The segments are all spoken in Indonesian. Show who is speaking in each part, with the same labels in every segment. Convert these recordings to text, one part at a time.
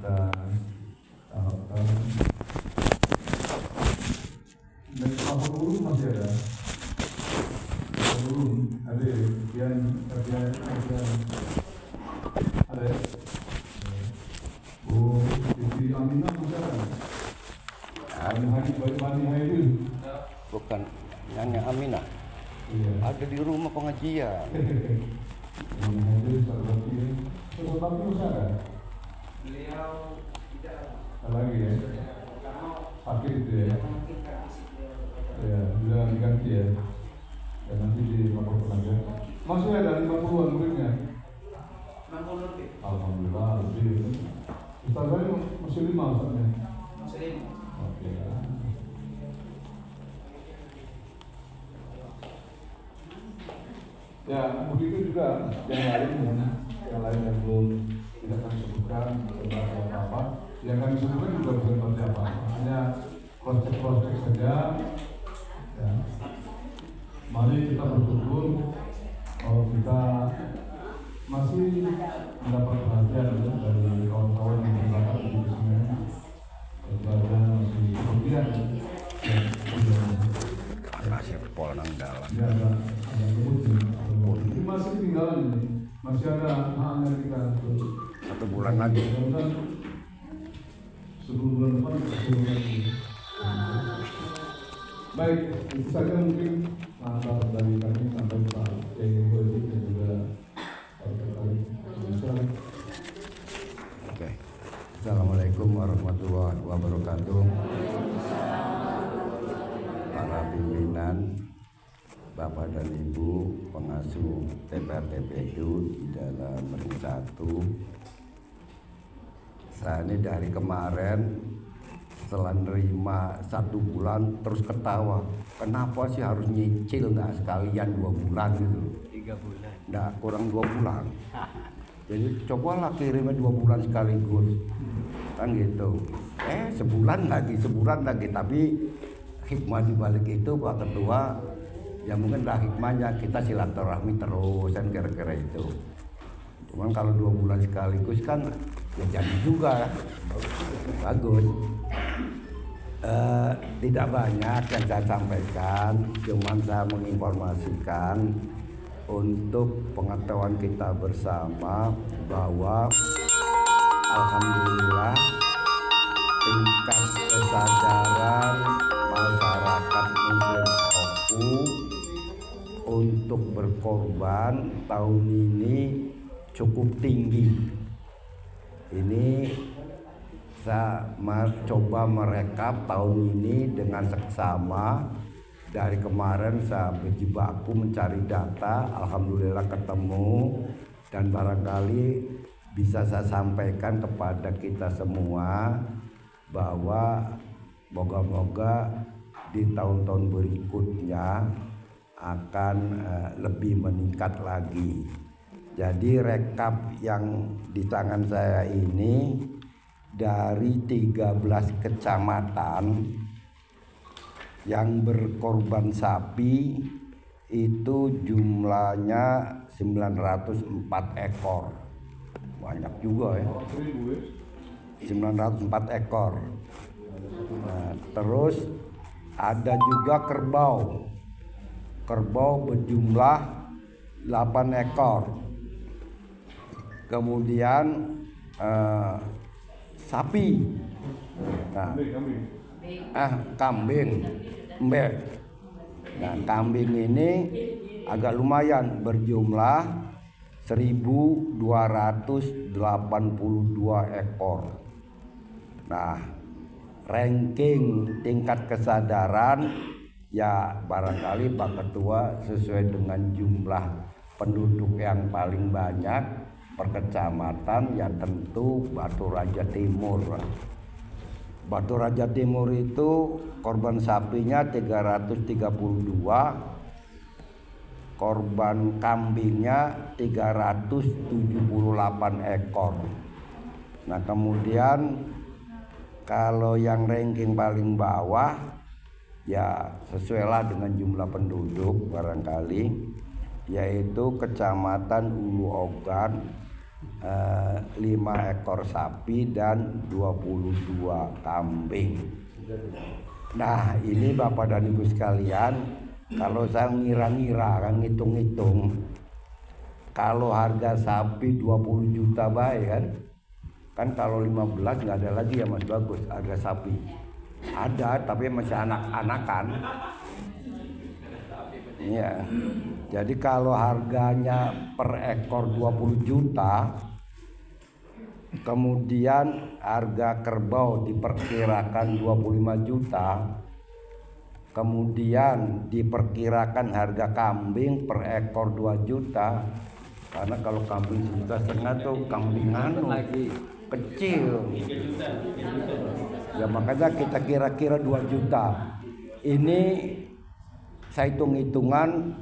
Speaker 1: kita harapkan dan apa dulu masih ada dulu ada yang kajian ada ya? Oh di Aminah masih ada Bani Haidil
Speaker 2: bukan Nyanyi Aminah.
Speaker 1: iya.
Speaker 2: Ada di rumah pengajian.
Speaker 1: Bani Haidil Ustaz Bakti masih ada?
Speaker 3: Beliau tidak
Speaker 1: Lagi ya? Sakit itu ya? Ya, sudah diganti ya. Dan nanti dilaporkan aja. Masih ada 50-an muridnya?
Speaker 3: 60 lebih.
Speaker 1: Alhamdulillah lebih. Ustaz saya masih 5 Ustaznya?
Speaker 3: Masih 5.
Speaker 1: Oke. Ya, begitu juga yang lain yang belum tidak kami sebutkan tentang apa-apa. Yang kami sebutkan juga bukan seperti apa, hanya konsep-konsep saja. Ya. Mari kita bersyukur kalau kita masih mendapat perhatian dari kawan-kawan yang berangkat di sini. Berada masih kemudian
Speaker 2: Masih polang dalam.
Speaker 1: ya ada ini masih tinggalan ini, masih ada haknya kita untuk
Speaker 2: 1 bulan lagi.
Speaker 1: mudah-mudahan sebelum bulan depan sebelum lagi. Baik, itu saja mungkin masalah dari kami sampai Pak Kiai dan juga Pak Kepala.
Speaker 2: Oke. Assalamualaikum warahmatullahi wabarakatuh. Para pimpinan, Bapak dan Ibu pengasuh TPR-TPU di dalam Ring 1. Saya ini dari kemarin setelah nerima 1 bulan terus ketawa. Kenapa sih harus nyicil, nggak sekalian 2 bulan gitu?
Speaker 3: 3 bulan.
Speaker 2: Nggak kurang 2 bulan. Jadi cobalah kirimnya 2 bulan sekaligus, kan gitu. Sebulan lagi. Tapi hikmah di balik itu Pak Ketua, ya mungkin lah hikmahnya kita silaturahmi terus kan kira-kira itu. Cuman kalau 2 bulan sekaligus kan ya jadi juga bagus. Tidak banyak yang saya sampaikan, cuman saya menginformasikan untuk pengetahuan kita bersama bahwa alhamdulillah tingkat kesadaran masyarakat Muslim Oku untuk berkorban tahun ini cukup tinggi. Ini saya coba merekap tahun ini dengan seksama. Dari kemarin saya berjibaku mencari data, alhamdulillah ketemu, dan barangkali bisa saya sampaikan kepada kita semua bahwa moga-moga di tahun-tahun berikutnya akan lebih meningkat lagi. Jadi rekap yang di tangan saya ini dari 13 kecamatan yang berkorban sapi itu jumlahnya 904 ekor. Banyak juga ya. 904 ekor. Nah, terus ada juga kerbau. Kerbau berjumlah 8 ekor. Kemudian sapi. Nah, kambing. Nah, kambing ini agak lumayan berjumlah 1.282 ekor. Nah, ranking tingkat kesadaran ya barangkali Pak Ketua sesuai dengan jumlah penduduk yang paling banyak per kecamatan ya tentu Batu Raja Timur. Batu Raja Timur itu korban sapinya 332, korban kambingnya 378 ekor. Nah, kemudian kalau yang ranking paling bawah ya sesuailah dengan jumlah penduduk barangkali, yaitu Kecamatan Ulu Ogan 5 ekor sapi dan 22 kambing. Nah ini Bapak dan Ibu sekalian, kalau saya ngira-ngira kan ngitung-ngitung, kalau harga sapi 20 juta baik kan kalau 15 nggak ada lagi ya Mas Bagus harga sapi. Ada tapi masih anak-anakan. Iya. Jadi kalau harganya per ekor 20 juta, kemudian harga kerbau diperkirakan 25 juta, kemudian diperkirakan harga kambing per ekor 2 juta, karena kalau kambing 1,5 juta tuh kambing kecil. Ya makanya kita kira-kira 2 juta. Ini saya hitung-hitungan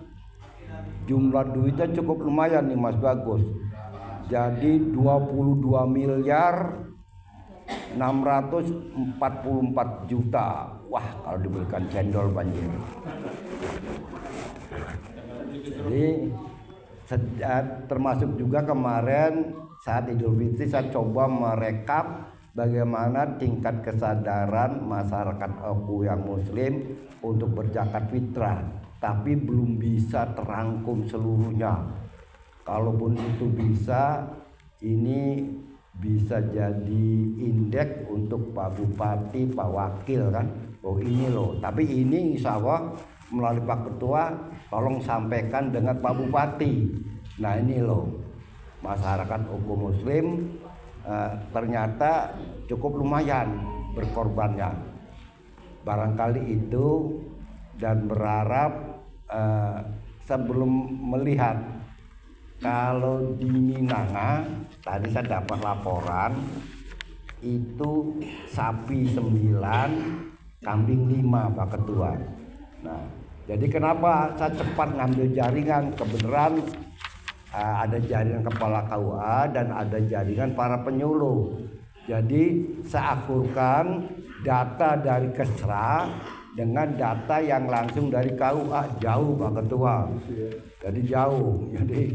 Speaker 2: jumlah duitnya cukup lumayan nih Mas Bagus. Jadi 22 miliar 644 juta. Wah, kalau diberikan cendol banjir. Jadi termasuk juga kemarin saat Idul Fitri saya coba merekap bagaimana tingkat kesadaran masyarakat Oku yang muslim untuk berzakat fitrah, tapi belum bisa terangkum seluruhnya. Kalaupun itu bisa, ini bisa jadi indeks untuk Pak Bupati, Pak Wakil kan. Oh ini loh, tapi ini insya Allah melalui Pak Ketua tolong sampaikan dengan Pak Bupati. Nah ini loh, masyarakat Oku muslim ternyata cukup lumayan berkorbannya. Barangkali itu, dan berharap sebelum melihat kalau di Minanga tadi saya dapat laporan itu sapi 9, kambing 5 Pak Ketua. Nah, jadi kenapa saya cepat ngambil jaringan? Kebenaran ada jaringan kepala KUA dan ada jaringan para penyuluh. Jadi saya akurkan data dari Kesra dengan data yang langsung dari KUA, jauh Pak Ketua. Jadi jauh. Jadi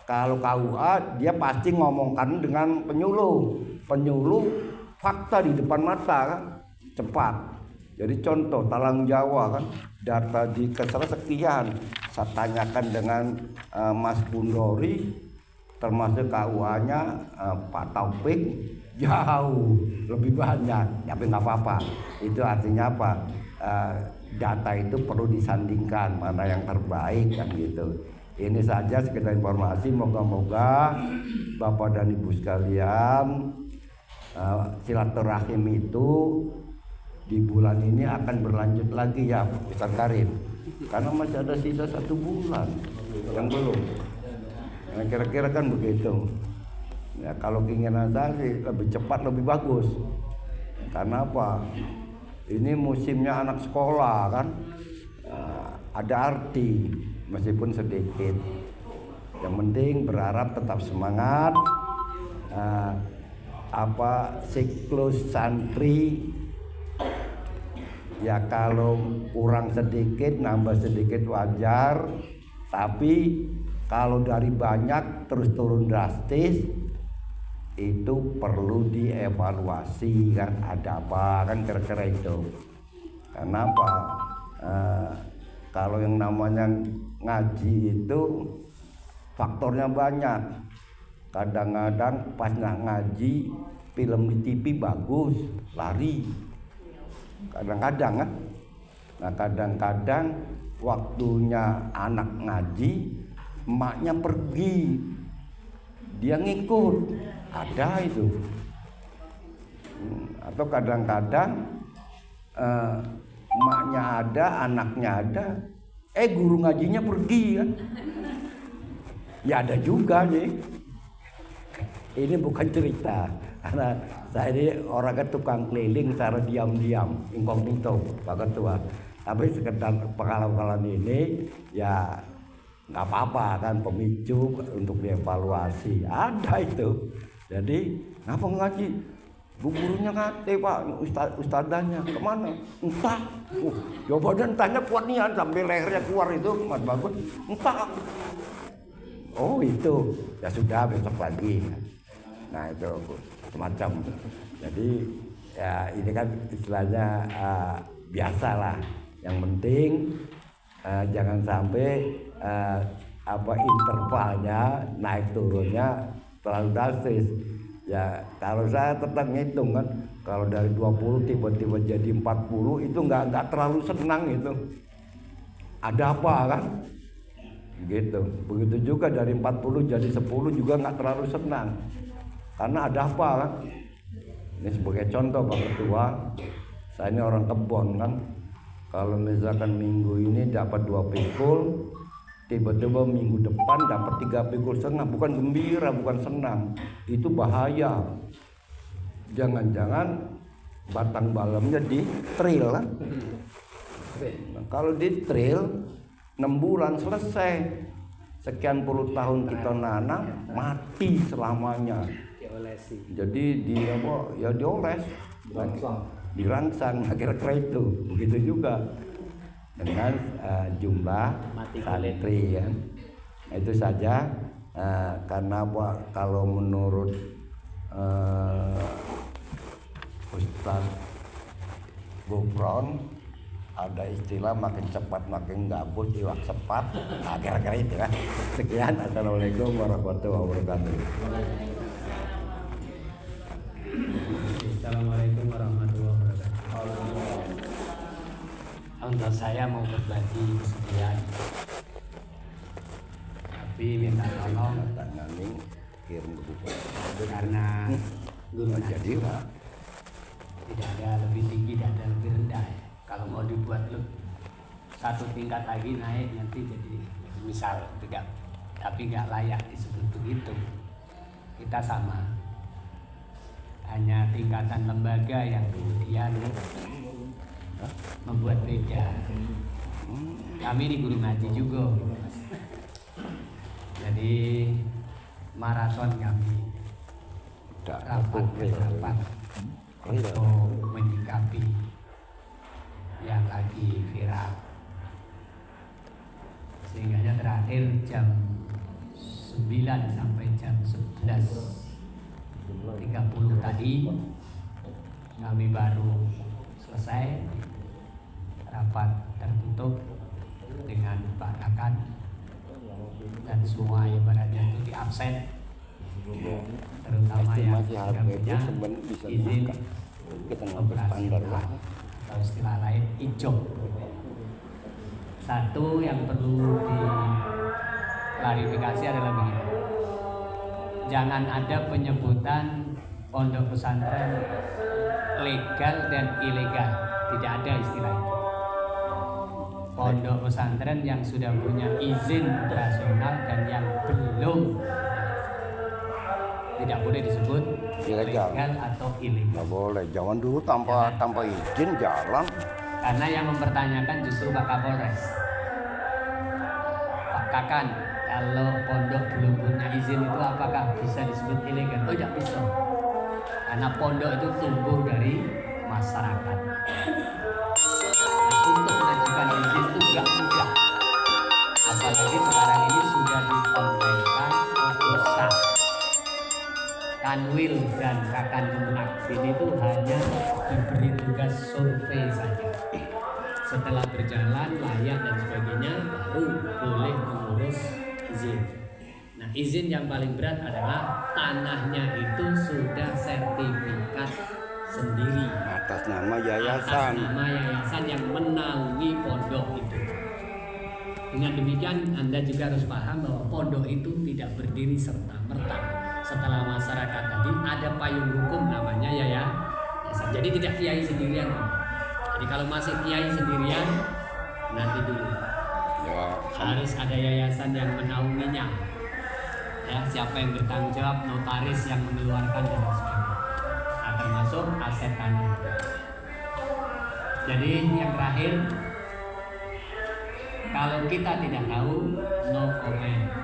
Speaker 2: kalau KUA dia pasti ngomongkan dengan penyuluh. Penyuluh fakta di depan mata kan, cepat. Jadi contoh Talang Jawa kan, data di Kesra sekian. Saya tanyakan dengan Mas Bundori, termasuk KUA-nya Pak Taufik, jauh lebih banyak. Tapi nggak apa-apa. Itu artinya apa? Data itu perlu disandingkan mana yang terbaik kan gitu. Ini saja sekedar informasi. Moga-moga Bapak dan Ibu sekalian, silaturahim itu di bulan ini akan berlanjut lagi ya Ustaz Karim, karena masih ada sisa 1 bulan yang belum. Nah, kira-kira kan begitu. Ya, kalau keinginan saya sih lebih cepat lebih bagus. Karena apa? Ini musimnya anak sekolah kan, ada arti meskipun sedikit. Yang penting berharap tetap semangat. Siklus santri ya kalau kurang sedikit nambah sedikit wajar, tapi kalau dari banyak terus turun drastis itu perlu dievaluasi kan, ada apa kan kira-kira itu. Kenapa? Kalau yang namanya ngaji itu faktornya banyak. Kadang-kadang pas nggak ngaji film di TV bagus lari. Kadang-kadang kan. Nah kadang-kadang waktunya anak ngaji, emaknya pergi, dia ngikut, ada itu. Atau kadang-kadang emaknya ada, anaknya ada, guru ngajinya pergi kan. Ya ada juga nih. Ini bukan cerita, karena saya ini orangnya tukang keliling secara diam-diam, inkognito Pak Ketua. Tapi sekedar pengalaman ini ya nggak apa-apa kan, pemicu untuk dievaluasi. Ada itu. Jadi ngapa ngaji? Bu gurunya ngate Pak, ustadzanya kemana? Entah. Jawaban tanya kuat nian sampai lehernya keluar itu Mas Bagus. Entah. Oh itu ya sudah besok lagi. Nah itu semacam. Jadi ya ini kan istilahnya biasa lah. Yang penting jangan sampai intervalnya naik turunnya terlalu drastis. Ya kalau saya tetap ngitung kan, kalau dari 20 tiba-tiba jadi 40 itu nggak terlalu senang itu. Ada apa kan? Gitu. Begitu juga dari 40 jadi 10 juga nggak terlalu senang. Karena ada apa kan? Ini sebagai contoh Pak Ketua, saya ini orang kebon kan. Kalau misalkan minggu ini dapat 2 pikul, tiba-tiba minggu depan dapat 3 pikul setengah, bukan gembira, bukan senang. Itu bahaya. Jangan-jangan batang balamnya di trail kan? Nah, kalau di trail 6 bulan selesai. Sekian puluh tahun kita nanam mati selamanya.
Speaker 3: Diolesi.
Speaker 2: Jadi dioles, dirangsang, kira-kira itu. Begitu juga dengan jumlah santri ya. Itu saja karena kalau menurut Ustaz Gufron ada istilah makin cepat makin gabut iwak sepat. Nah, kira-kira itu kan. Sekian, assalamualaikum warahmatullahi wabarakatuh.
Speaker 4: Assalamualaikum warahmatullahi wabarakatuh. Untuk saya mau berbagi kesedihan, tapi minta tolong
Speaker 2: Tanganing kirim ke buku.
Speaker 4: karena Gunung
Speaker 2: Jadi Pak,
Speaker 4: tidak ada lebih tinggi, tidak ada lebih rendah. Kalau mau dibuat satu tingkat lagi naik nanti jadi misal tidak, tapi nggak layak disebut begitu. Kita sama, hanya tingkatan lembaga yang kemudian membuat beda. Kami di guru ngaji juga, jadi maraton kami rapat untuk menyikapi yang lagi viral, sehingga terakhir jam 9 sampai jam 11.30 tadi kami baru selesai rapat tertutup dengan Pak Kakan dan semua yang berada itu di absen, terutama yang sudah punya izin operasional atau istilah lain IJOP. Satu yang perlu diklarifikasi adalah begini, jangan ada penyebutan pondok pesantren legal dan ilegal, tidak ada istilah itu. Pondok pesantren yang sudah punya izin operasional dan yang belum tidak boleh disebut
Speaker 2: Ilegal.
Speaker 4: legal atau ilegal.
Speaker 2: nggak boleh. Jangan dulu tanpa izin jalan.
Speaker 4: Karena yang mempertanyakan justru Pak Kapolres. Pak Kakan, kalau pondok belum punya izin itu apakah bisa disebut ilegal? Oh, tidak bisa. Karena pondok itu tumbuh dari masyarakat. Nah, untuk mengajukan izin itu nggak mudah. Apalagi sekarang ini sudah dikonvensikan pusat. Kanwil dan Kakan Kemenakbin itu hanya diberi tugas survei saja. Setelah berjalan layak dan sebagainya baru boleh mengurus izin. Nah, izin yang paling berat adalah tanahnya itu sudah sertifikat sendiri
Speaker 2: Atas nama yayasan.
Speaker 4: atas nama yayasan yang menaungi pondok itu. Dengan demikian Anda juga harus paham bahwa pondok itu tidak berdiri serta-merta. Setelah masyarakat tadi ada payung hukum namanya yayasan. Jadi tidak kiai sendirian. Jadi kalau masih kiai sendirian nanti dulu.
Speaker 2: Ya,
Speaker 4: Harus ada yayasan yang menaunginya. Ya, siapa yang bertanggung jawab, notaris yang mengeluarkan dan sebagainya. Nah, termasuk aset tanah. Jadi yang terakhir, kalau kita tidak tahu, no comment.